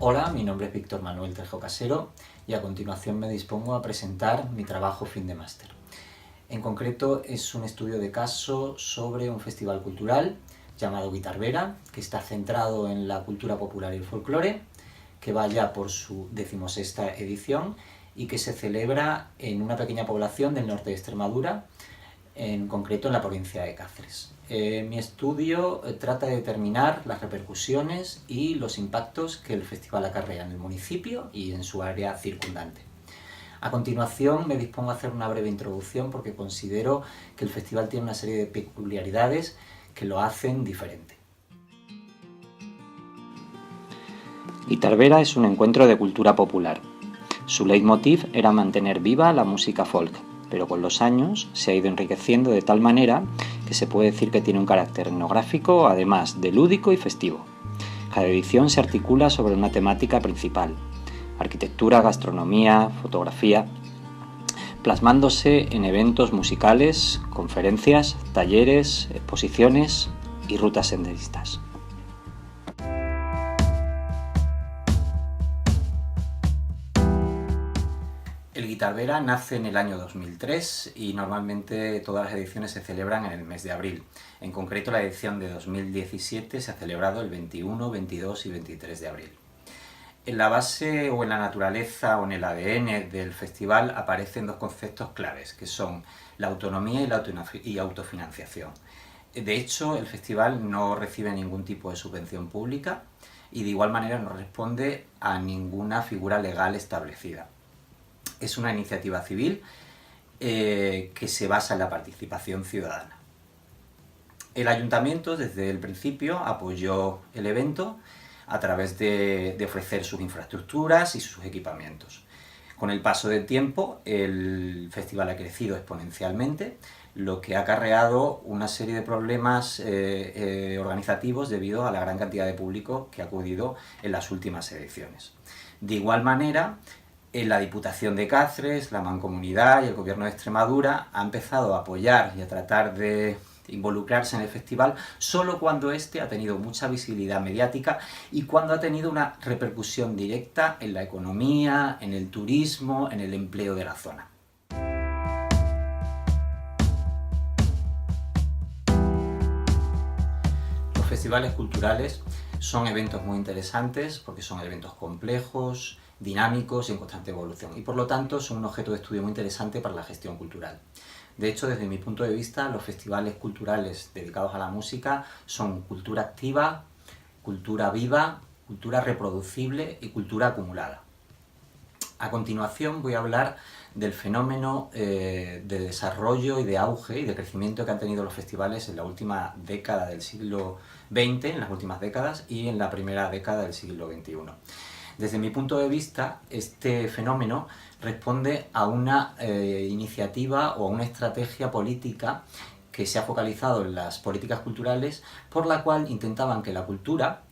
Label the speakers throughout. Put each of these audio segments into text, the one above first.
Speaker 1: Hola, mi nombre es Víctor Manuel Trejo Casero y a continuación me dispongo a presentar mi trabajo fin de máster. En concreto es un estudio de caso sobre un festival cultural llamado Guitarvera, que está centrado en la cultura popular y el folclore, que va ya por su 16ª edición y que se celebra en una pequeña población del norte de Extremadura, en concreto en la provincia de Cáceres. Mi estudio trata de determinar las repercusiones y los impactos que el festival acarrea en el municipio y en su área circundante. A continuación me dispongo a hacer una breve introducción porque considero que el festival tiene una serie de peculiaridades que lo hacen diferente. Guitarvera es un encuentro de cultura popular. Su leitmotiv era mantener viva la música folk, pero con los años se ha ido enriqueciendo de tal manera que se puede decir que tiene un carácter etnográfico, además de lúdico y festivo. Cada edición se articula sobre una temática principal: arquitectura, gastronomía, fotografía, plasmándose en eventos musicales, conferencias, talleres, exposiciones y rutas senderistas. El Guitarvera nace en el año 2003 y normalmente todas las ediciones se celebran en el mes de abril. En concreto, la edición de 2017 se ha celebrado el 21, 22 y 23 de abril. En la base o en la naturaleza o en el ADN del festival aparecen dos conceptos claves, que son la autonomía y la autofinanciación. De hecho, el festival no recibe ningún tipo de subvención pública y de igual manera no responde a ninguna figura legal establecida. Es una iniciativa civil que se basa en la participación ciudadana. El ayuntamiento desde el principio apoyó el evento a través de ofrecer sus infraestructuras y sus equipamientos. Con el paso del tiempo el festival ha crecido exponencialmente, lo que ha acarreado una serie de problemas organizativos debido a la gran cantidad de público que ha acudido en las últimas ediciones. De igual manera, la Diputación de Cáceres, la Mancomunidad y el Gobierno de Extremadura han empezado a apoyar y a tratar de involucrarse en el festival solo cuando éste ha tenido mucha visibilidad mediática y cuando ha tenido una repercusión directa en la economía, en el turismo, en el empleo de la zona. Los festivales culturales son eventos muy interesantes porque son eventos complejos, dinámicos y en constante evolución, y por lo tanto son un objeto de estudio muy interesante para la gestión cultural. De hecho, desde mi punto de vista, los festivales culturales dedicados a la música son cultura activa, cultura viva, cultura reproducible y cultura acumulada. A continuación voy a hablar del fenómeno de desarrollo y de auge y de crecimiento que han tenido los festivales en la última década del siglo XX, en las últimas décadas, y en la primera década del siglo XXI. Desde mi punto de vista, este fenómeno responde a una iniciativa o a una estrategia política que se ha focalizado en las políticas culturales, por la cual intentaban que la cultura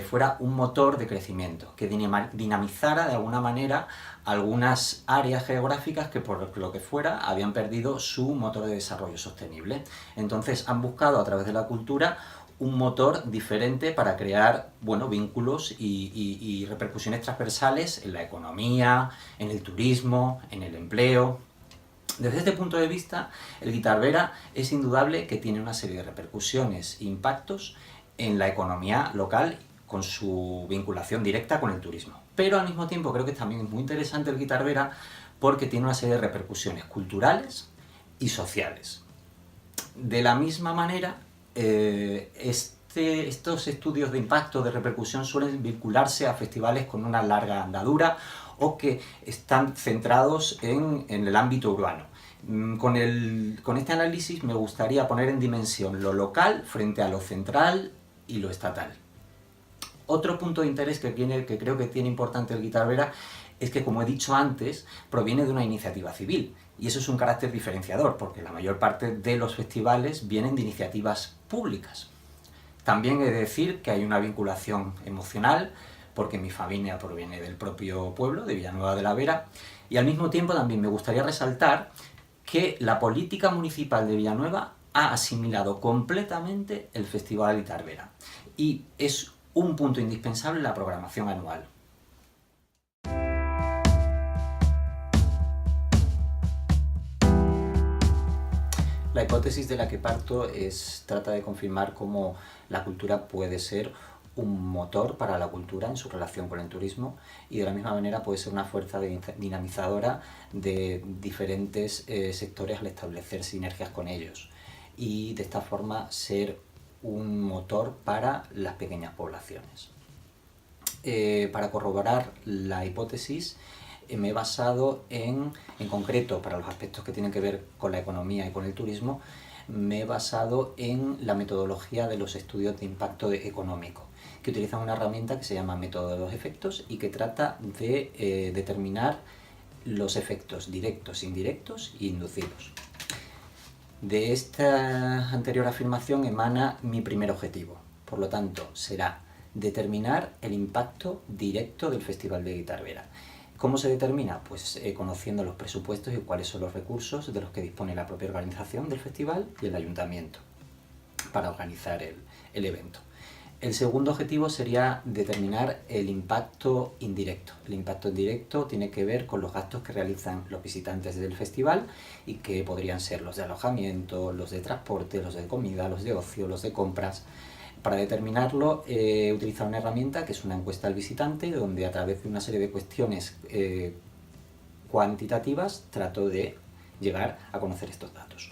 Speaker 1: fuera un motor de crecimiento, que dinamizara de alguna manera algunas áreas geográficas que por lo que fuera habían perdido su motor de desarrollo sostenible. Entonces han buscado a través de la cultura un motor diferente para crear vínculos y repercusiones transversales en la economía, en el turismo, en el empleo. Desde este punto de vista, el Guitarvera es indudable que tiene una serie de repercusiones e impactos en la economía local con su vinculación directa con el turismo. Pero al mismo tiempo creo que también es muy interesante el Guitarvera porque tiene una serie de repercusiones culturales y sociales. De la misma manera, estos estudios de impacto, de repercusión, suelen vincularse a festivales con una larga andadura o que están centrados en el ámbito urbano. Con este análisis me gustaría poner en dimensión lo local frente a lo central y lo estatal. Otro punto de interés que creo que tiene importante el Guitarvera es que, como he dicho antes, proviene de una iniciativa civil. Y eso es un carácter diferenciador, porque la mayor parte de los festivales vienen de iniciativas públicas. También he de decir que hay una vinculación emocional, porque mi familia proviene del propio pueblo, de Villanueva de la Vera, y al mismo tiempo también me gustaría resaltar que la política municipal de Villanueva ha asimilado completamente el Festival Guitarvera. Y es un punto indispensable en la programación anual. La hipótesis de la que parto trata de confirmar cómo la cultura puede ser un motor para la cultura en su relación con el turismo y de la misma manera puede ser una fuerza dinamizadora de diferentes sectores al establecer sinergias con ellos y de esta forma ser un motor para las pequeñas poblaciones. Para corroborar la hipótesis me he basado en concreto, para los aspectos que tienen que ver con la economía y con el turismo, me he basado en la metodología de los estudios de impacto económico, que utilizan una herramienta que se llama método de los efectos y que trata de determinar los efectos directos, indirectos e inducidos. De esta anterior afirmación emana mi primer objetivo, por lo tanto será determinar el impacto directo del Festival de Guitarrera. ¿Cómo se determina? Pues conociendo los presupuestos y cuáles son los recursos de los que dispone la propia organización del festival y el ayuntamiento para organizar el evento. El segundo objetivo sería determinar el impacto indirecto. El impacto indirecto tiene que ver con los gastos que realizan los visitantes del festival y que podrían ser los de alojamiento, los de transporte, los de comida, los de ocio, los de compras. Para determinarlo he utilizado una herramienta que es una encuesta al visitante, donde a través de una serie de cuestiones cuantitativas trato de llegar a conocer estos datos.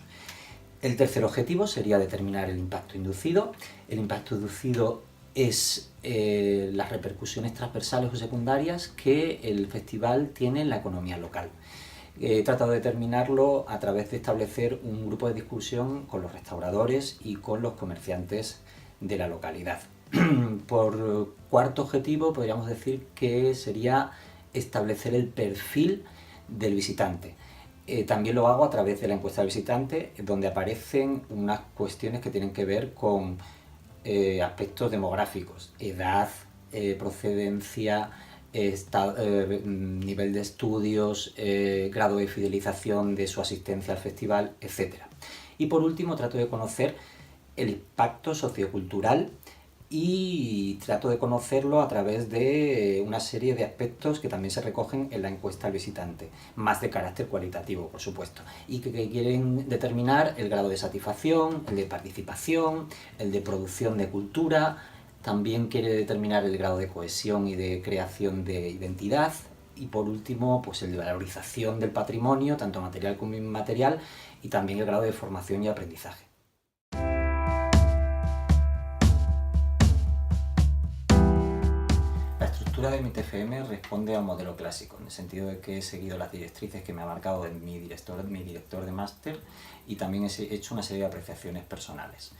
Speaker 1: El tercer objetivo sería determinar el impacto inducido. El impacto inducido es las repercusiones transversales o secundarias que el festival tiene en la economía local. He tratado de determinarlo a través de establecer un grupo de discusión con los restauradores y con los comerciantes de la localidad. Por cuarto objetivo podríamos decir que sería establecer el perfil del visitante. También lo hago a través de la encuesta del visitante, donde aparecen unas cuestiones que tienen que ver con aspectos demográficos, edad, procedencia, nivel de estudios, grado de fidelización de su asistencia al festival, etc. Y por último trato de conocer el impacto sociocultural y trato de conocerlo a través de una serie de aspectos que también se recogen en la encuesta al visitante, más de carácter cualitativo, por supuesto, y que quieren determinar el grado de satisfacción, el de participación, el de producción de cultura, también quiere determinar el grado de cohesión y de creación de identidad, y por último, pues el de valorización del patrimonio, tanto material como inmaterial, y también el grado de formación y aprendizaje. La estructura de mi TFM responde a un modelo clásico, en el sentido de que he seguido las directrices que me ha marcado mi director de máster y también he hecho una serie de apreciaciones personales.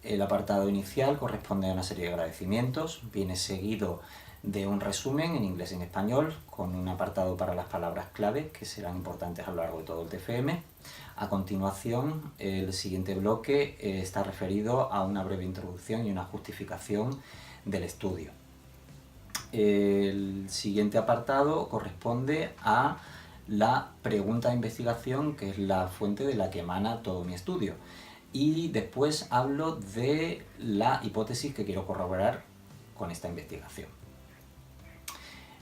Speaker 1: El apartado inicial corresponde a una serie de agradecimientos, viene seguido de un resumen en inglés y en español, con un apartado para las palabras clave que serán importantes a lo largo de todo el TFM. A continuación, el siguiente bloque está referido a una breve introducción y una justificación del estudio. El siguiente apartado corresponde a la pregunta de investigación, que es la fuente de la que emana todo mi estudio. Y después hablo de la hipótesis que quiero corroborar con esta investigación.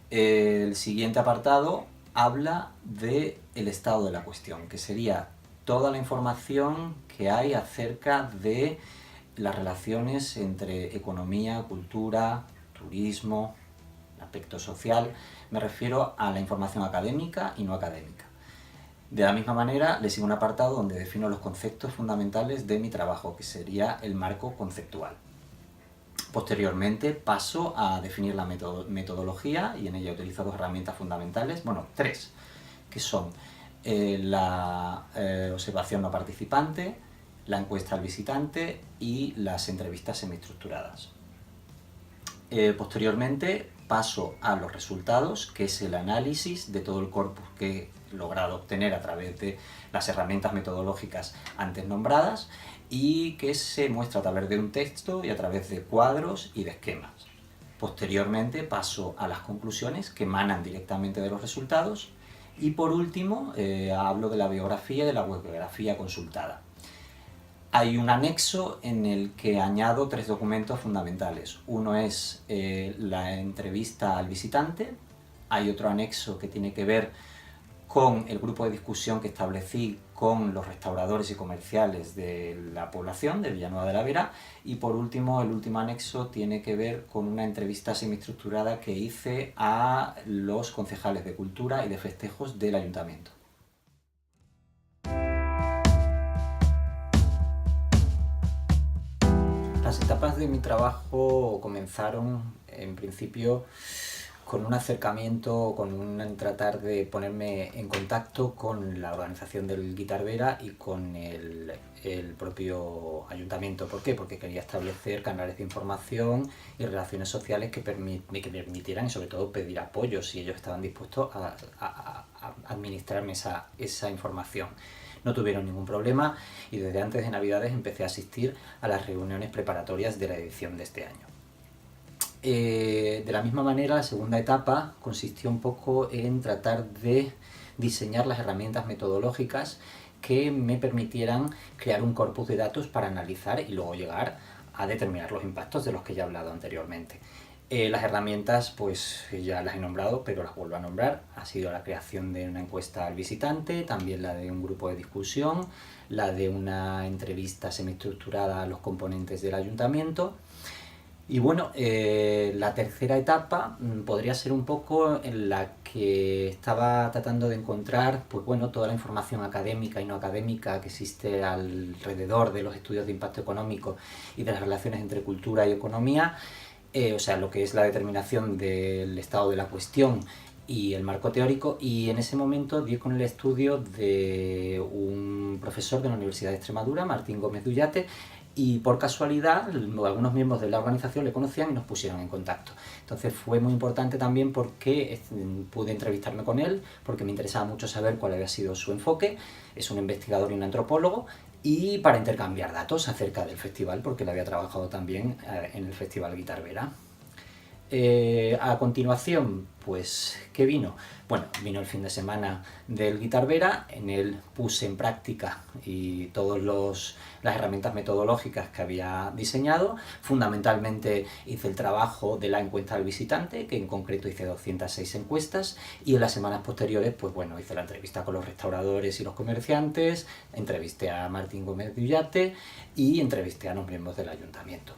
Speaker 1: El siguiente apartado habla del estado de la cuestión, que sería toda la información que hay acerca de las relaciones entre economía, cultura, turismo, aspecto social. Me refiero a la información académica y no académica. De la misma manera, le sigo un apartado donde defino los conceptos fundamentales de mi trabajo, que sería el marco conceptual. Posteriormente paso a definir la metodología y en ella utilizo dos herramientas fundamentales, bueno, tres, que son la observación no participante, la encuesta al visitante y las entrevistas semiestructuradas. Posteriormente paso a los resultados, que es el análisis de todo el corpus que he logrado obtener a través de las herramientas metodológicas antes nombradas y que se muestra a través de un texto y a través de cuadros y de esquemas. Posteriormente paso a las conclusiones que emanan directamente de los resultados y por último hablo de la biografía y de la bibliografía consultada. Hay un anexo en el que añado 3 documentos fundamentales. Uno es la entrevista al visitante, hay otro anexo que tiene que ver con el grupo de discusión que establecí con los restauradores y comerciales de la población de Villanueva de la Vera, y por último, el último anexo tiene que ver con una entrevista semiestructurada que hice a los concejales de cultura y de festejos del ayuntamiento. Las etapas de mi trabajo comenzaron en principio con un acercamiento, con un tratar de ponerme en contacto con la organización del Guitar Vera y con el propio ayuntamiento. ¿Por qué? Porque quería establecer canales de información y relaciones sociales que permitieran y sobre todo pedir apoyo si ellos estaban dispuestos a administrarme esa información. No tuvieron ningún problema y desde antes de Navidades empecé a asistir a las reuniones preparatorias de la edición de este año. De la misma manera, la segunda etapa consistió un poco en tratar de diseñar las herramientas metodológicas que me permitieran crear un corpus de datos para analizar y luego llegar a determinar los impactos de los que ya he hablado anteriormente. Las herramientas, pues ya las he nombrado, pero las vuelvo a nombrar. Ha sido la creación de una encuesta al visitante, también la de un grupo de discusión, la de una entrevista semiestructurada a los componentes del ayuntamiento. Y bueno, la tercera etapa podría ser un poco en la que estaba tratando de encontrar, pues bueno, toda la información académica y no académica que existe alrededor de los estudios de impacto económico y de las relaciones entre cultura y economía, o sea, lo que es la determinación del estado de la cuestión y el marco teórico, y en ese momento di con el estudio de un profesor de la Universidad de Extremadura, Martín Gómez de Ullate, y por casualidad algunos miembros de la organización le conocían y nos pusieron en contacto. Entonces fue muy importante también porque pude entrevistarme con él, porque me interesaba mucho saber cuál había sido su enfoque. Es un investigador y un antropólogo, y para intercambiar datos acerca del festival, porque él había trabajado también en el Festival Guitar Vera. A continuación, pues, ¿qué vino? Bueno, vino el fin de semana del Guitar Vera. En él puse en práctica y todas las herramientas metodológicas que había diseñado. Fundamentalmente hice el trabajo de la encuesta al visitante, que en concreto hice 206 encuestas, y en las semanas posteriores, pues bueno, hice la entrevista con los restauradores y los comerciantes, entrevisté a Martín Gómez de Ullate y entrevisté a los miembros del ayuntamiento.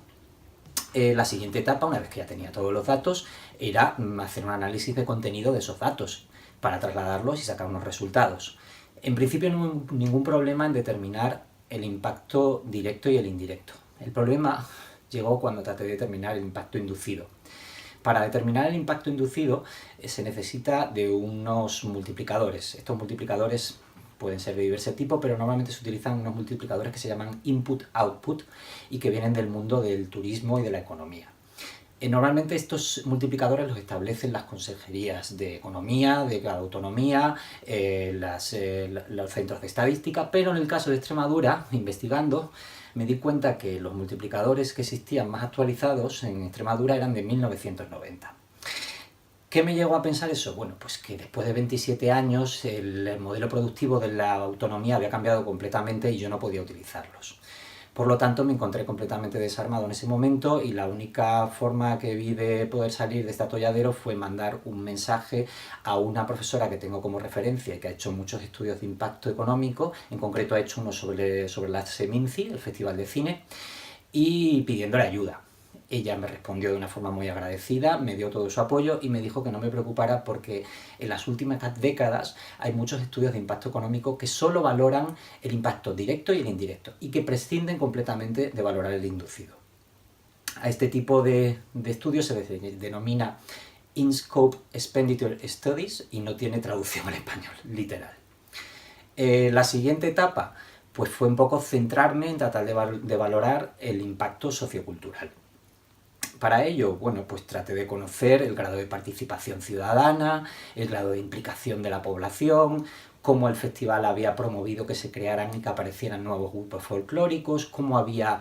Speaker 1: La siguiente etapa, una vez que ya tenía todos los datos, era hacer un análisis de contenido de esos datos para trasladarlos y sacar unos resultados. En principio no hubo ningún problema en determinar el impacto directo y el indirecto. El problema llegó cuando traté de determinar el impacto inducido. Para determinar el impacto inducido se necesita de unos multiplicadores. Estos multiplicadores pueden ser de diverso tipo, pero normalmente se utilizan unos multiplicadores que se llaman input-output y que vienen del mundo del turismo y de la economía. Normalmente estos multiplicadores los establecen las consejerías de economía, de autonomía, los centros de estadística, pero en el caso de Extremadura, investigando, me di cuenta que los multiplicadores que existían más actualizados en Extremadura eran de 1990. ¿Qué me llevó a pensar eso? Bueno, pues que después de 27 años el modelo productivo de la autonomía había cambiado completamente y yo no podía utilizarlos. Por lo tanto, me encontré completamente desarmado en ese momento y la única forma que vi de poder salir de este atolladero fue mandar un mensaje a una profesora que tengo como referencia y que ha hecho muchos estudios de impacto económico. En concreto ha hecho uno sobre la Seminci, el Festival de Cine, y pidiéndole ayuda. Ella me respondió de una forma muy agradecida, me dio todo su apoyo y me dijo que no me preocupara porque en las últimas décadas hay muchos estudios de impacto económico que solo valoran el impacto directo y el indirecto y que prescinden completamente de valorar el inducido. A este tipo de estudios se denomina In-Scope Expenditure Studies y no tiene traducción al español, literal. La siguiente etapa pues fue un poco centrarme en tratar de valorar el impacto sociocultural. Para ello, bueno, pues traté de conocer el grado de participación ciudadana, el grado de implicación de la población, cómo el festival había promovido que se crearan y que aparecieran nuevos grupos folclóricos, cómo había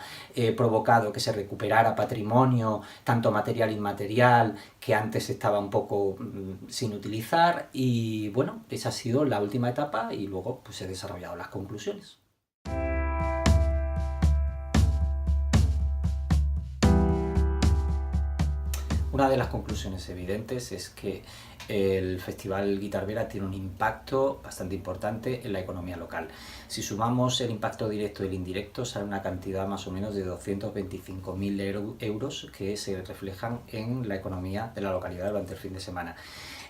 Speaker 1: provocado que se recuperara patrimonio, tanto material e inmaterial, que antes estaba un poco sin utilizar, y bueno, esa ha sido la última etapa y luego pues he desarrollado las conclusiones. Una de las conclusiones evidentes es que el Festival Guitarrera tiene un impacto bastante importante en la economía local. Si sumamos el impacto directo y el indirecto, sale una cantidad más o menos de 225.000 euros que se reflejan en la economía de la localidad durante el fin de semana.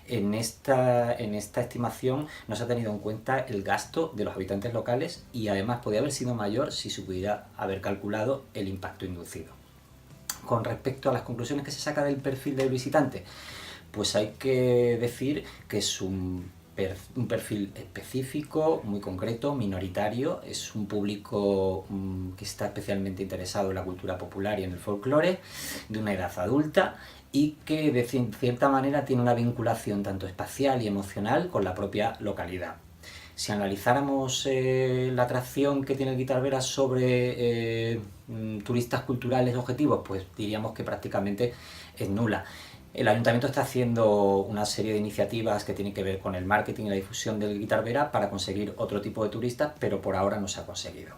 Speaker 1: En esta estimación no se ha tenido en cuenta el gasto de los habitantes locales y además podría haber sido mayor si se pudiera haber calculado el impacto inducido. Con respecto a las conclusiones que se saca del perfil del visitante, pues hay que decir que es un perfil específico, muy concreto, minoritario. Es un público que está especialmente interesado en la cultura popular y en el folclore, de una edad adulta, y que de cierta manera tiene una vinculación tanto espacial y emocional con la propia localidad. Si analizáramos la atracción que tiene el Guitarrera sobre turistas culturales objetivos, pues diríamos que prácticamente es nula. El Ayuntamiento está haciendo una serie de iniciativas que tienen que ver con el marketing y la difusión del Guitarrera para conseguir otro tipo de turistas, pero por ahora no se ha conseguido.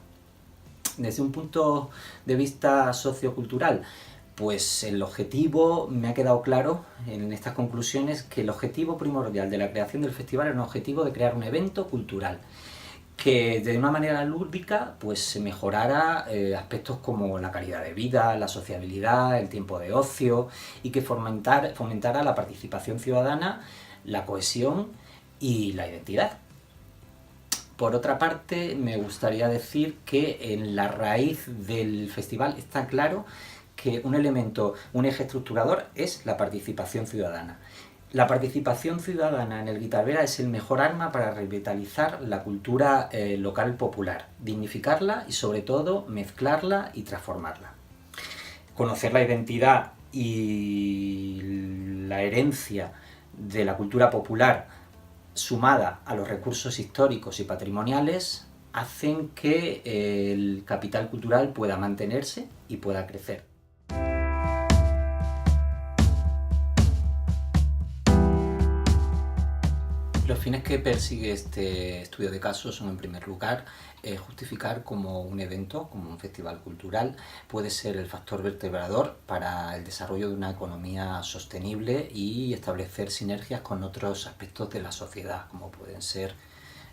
Speaker 1: Desde un punto de vista sociocultural, pues el objetivo, me ha quedado claro en estas conclusiones, que el objetivo primordial de la creación del festival era un objetivo de crear un evento cultural que de una manera lúdica pues mejorara aspectos como la calidad de vida, la sociabilidad, el tiempo de ocio, y que fomentara la participación ciudadana, la cohesión y la identidad. Por otra parte, me gustaría decir que en la raíz del festival está claro que un eje estructurador es la participación ciudadana. La participación ciudadana en el Guitarrera es el mejor arma para revitalizar la cultura local popular, dignificarla y sobre todo mezclarla y transformarla. Conocer la identidad y la herencia de la cultura popular sumada a los recursos históricos y patrimoniales hacen que el capital cultural pueda mantenerse y pueda crecer. Los fines que persigue este estudio de caso son, en primer lugar, justificar como un evento, como un festival cultural, puede ser el factor vertebrador para el desarrollo de una economía sostenible y establecer sinergias con otros aspectos de la sociedad, como pueden ser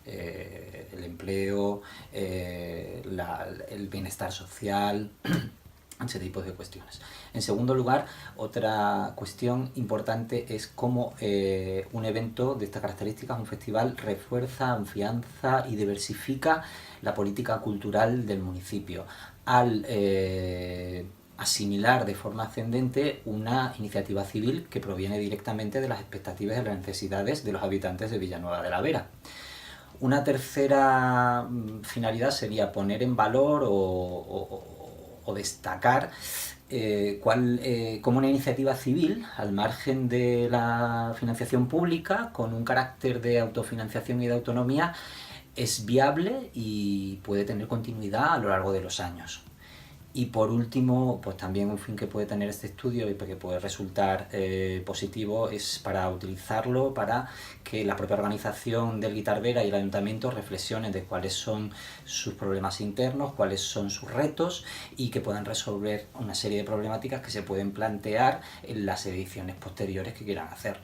Speaker 1: el empleo, el bienestar social, ese tipo de cuestiones. En segundo lugar, otra cuestión importante es cómo un evento de estas características, un festival, refuerza, afianza y diversifica la política cultural del municipio al asimilar de forma ascendente una iniciativa civil que proviene directamente de las expectativas y las necesidades de los habitantes de Villanueva de la Vera. Una tercera finalidad sería poner en valor o destacar como una iniciativa civil, al margen de la financiación pública, con un carácter de autofinanciación y de autonomía, es viable y puede tener continuidad a lo largo de los años. Y por último, pues también un fin que puede tener este estudio y que puede resultar positivo es para utilizarlo para que la propia organización del Guitarrera y el Ayuntamiento reflexionen de cuáles son sus problemas internos, cuáles son sus retos y que puedan resolver una serie de problemáticas que se pueden plantear en las ediciones posteriores que quieran hacer.